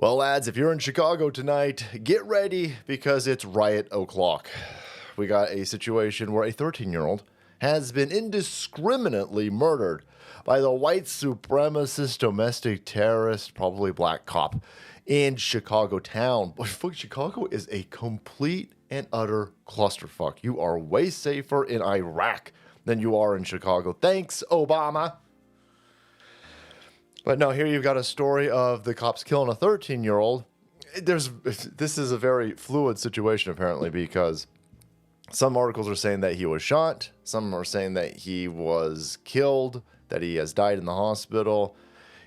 Well, lads, if you're in Chicago tonight, get ready because it's riot o'clock. We got a situation where a 13-year-old has been indiscriminately murdered by the white supremacist domestic terrorist, probably black cop, in Chicago town. But Chicago is a complete and utter clusterfuck. You are way safer in Iraq than you are in Chicago. Thanks, Obama. But no, here you've got a story of the cops killing a 13-year-old. This is a very fluid situation, apparently, because some articles are saying that he was shot. Some are saying that he was killed, that he has died in the hospital.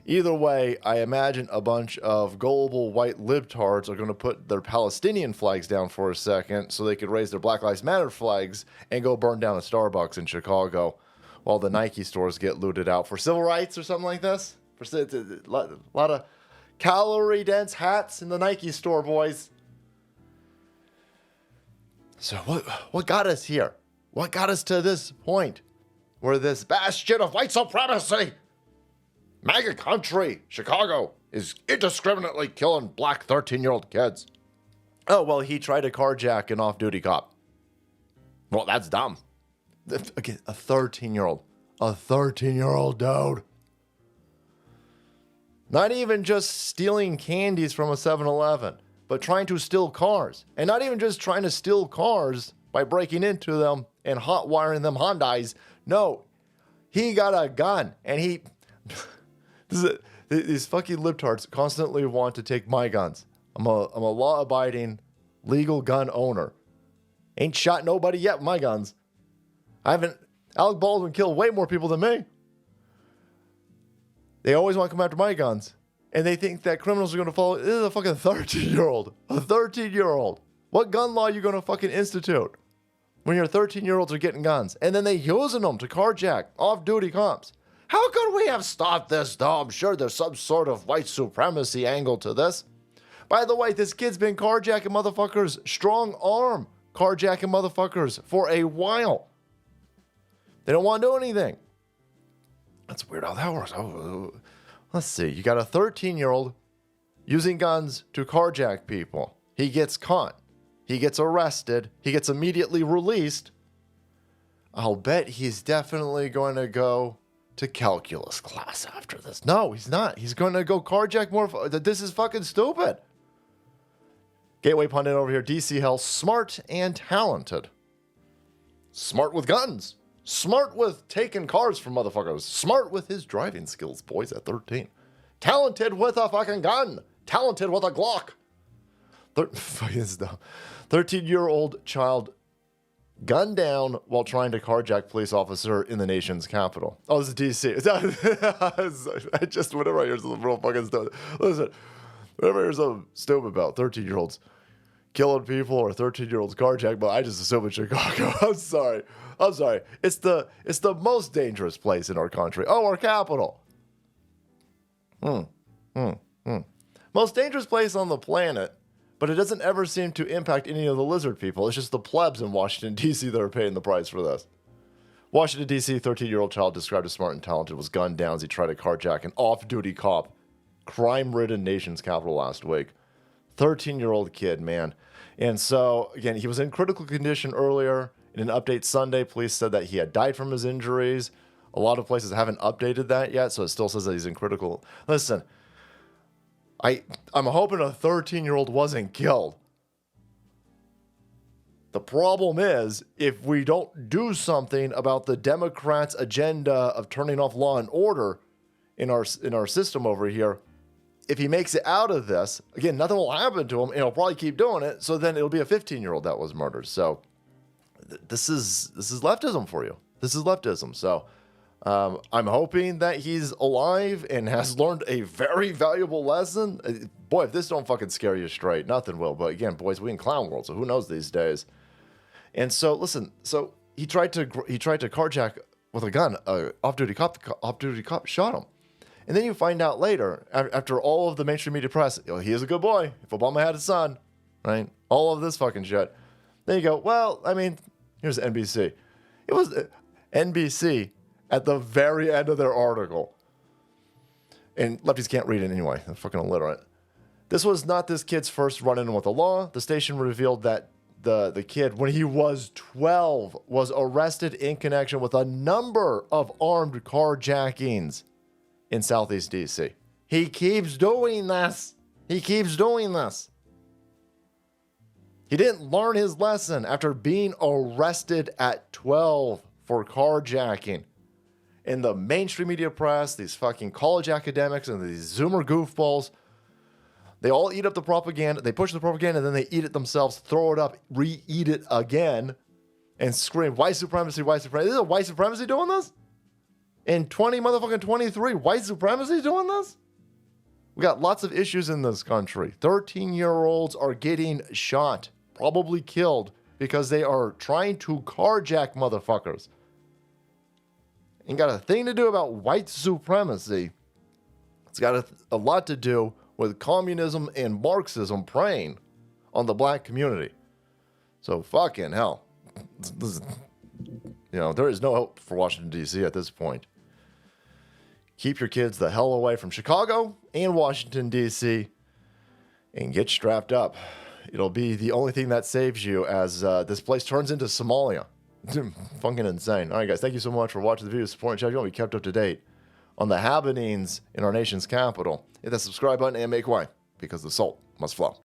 Either way, I imagine a bunch of gullible white libtards are going to put their Palestinian flags down for a second so they could raise their Black Lives Matter flags and go burn down a Starbucks in Chicago while the Nike stores get looted out for civil rights or something like this. A lot of calorie-dense hats in the Nike store, boys. So what got us here? What got us to this point where this bastion of white supremacy, MAGA country, Chicago, is indiscriminately killing black 13-year-old kids? Oh, well, he tried to carjack an off-duty cop. Well, that's dumb. Again, a 13-year-old. A 13-year-old dude. Not even just stealing candies from a 7-Eleven, but trying to steal cars. And not even just trying to steal cars by breaking into them and hot wiring them Hondas. No, he got a gun. And these fucking libtards constantly want to take my guns. I'm a law-abiding, legal gun owner. Ain't shot nobody yet with my guns. Alec Baldwin killed way more people than me. They always want to come after my guns. And they think that criminals are going to follow. This is a fucking 13-year-old. A 13-year-old. What gun law are you going to fucking institute when your 13-year-olds are getting guns? And then they using them to carjack off-duty cops. How could we have stopped this, though? I'm sure there's some sort of white supremacy angle to this. By the way, this kid's been carjacking motherfuckers, strong arm carjacking motherfuckers for a while. They don't want to do anything. That's weird how that works. Oh, let's see. You got a 13-year-old using guns to carjack people. He gets caught. He gets arrested. He gets immediately released. I'll bet he's definitely going to go to calculus class after this. No, he's not. He's going to go carjack more. This is fucking stupid. Gateway pundit over here. DC Hell, smart and talented. Smart with guns. Smart with taking cars from motherfuckers. Smart with his driving skills, boys, at 13. Talented with a fucking gun. Talented with a Glock. 13-year-old child gunned down while trying to carjack police officer in the nation's capital. Oh, this is DC. Whenever I hear something real fucking stupid. Listen, whenever I hear something stupid about 13-year-olds killing people or 13-year-olds carjack, but I just assume it's Chicago. I'm sorry. It's the most dangerous place in our country. Oh, our capital. Most dangerous place on the planet, but it doesn't ever seem to impact any of the lizard people. It's just the plebs in Washington, D.C. that are paying the price for this. Washington, D.C., 13-year-old child described as smart and talented was gunned down as he tried to carjack an off-duty cop. Crime-ridden nation's capital last week. 13-year-old kid, man. And so, again, he was in critical condition earlier. In an update Sunday, police said that he had died from his injuries. A lot of places haven't updated that yet, so it still says that he's in critical. Listen, I'm hoping a 13-year-old wasn't killed. The problem is, if we don't do something about the Democrats' agenda of turning off law and order in our system over here, if he makes it out of this, again, nothing will happen to him, and he'll probably keep doing it, so then it'll be a 15-year-old that was murdered. So this is leftism for you. This is leftism. So I'm hoping that he's alive and has learned a very valuable lesson. Boy, if this don't fucking scare you straight, nothing will. But again, boys, we in clown world, so who knows these days? And so listen, so he tried to carjack with a gun. Off-duty cop shot him. And then you find out later, after all of the mainstream media press, he is a good boy. If Obama had a son, right? All of this fucking shit. Then you go, well, I mean, here's NBC. It was NBC at the very end of their article. And lefties can't read it anyway. They're fucking illiterate. This was not this kid's first run-in with the law. The station revealed that the kid, when he was 12, was arrested in connection with a number of armed carjackings in Southeast DC. He keeps doing this. He keeps doing this. He didn't learn his lesson after being arrested at 12 for carjacking. In the mainstream media press, these fucking college academics and these Zoomer goofballs, they all eat up the propaganda. They push the propaganda, and then they eat it themselves, throw it up, re-eat it again, and scream, white supremacy, white supremacy. This is a white supremacy doing this? In 2023, white supremacy doing this? We got lots of issues in this country. 13-year-olds are getting shot, probably killed, because they are trying to carjack motherfuckers. Ain't got a thing to do about white supremacy. It's got a lot to do with communism and Marxism preying on the black community. So fucking hell. There is no hope for Washington, D.C. at this point. Keep your kids the hell away from Chicago and Washington, D.C. and get strapped up. It'll be the only thing that saves you as this place turns into Somalia. Fucking insane. All right, guys, thank you so much for watching the video, supporting the channel. If you want to be kept up to date on the happenings in our nation's capital, hit that subscribe button and make way, because the salt must flow.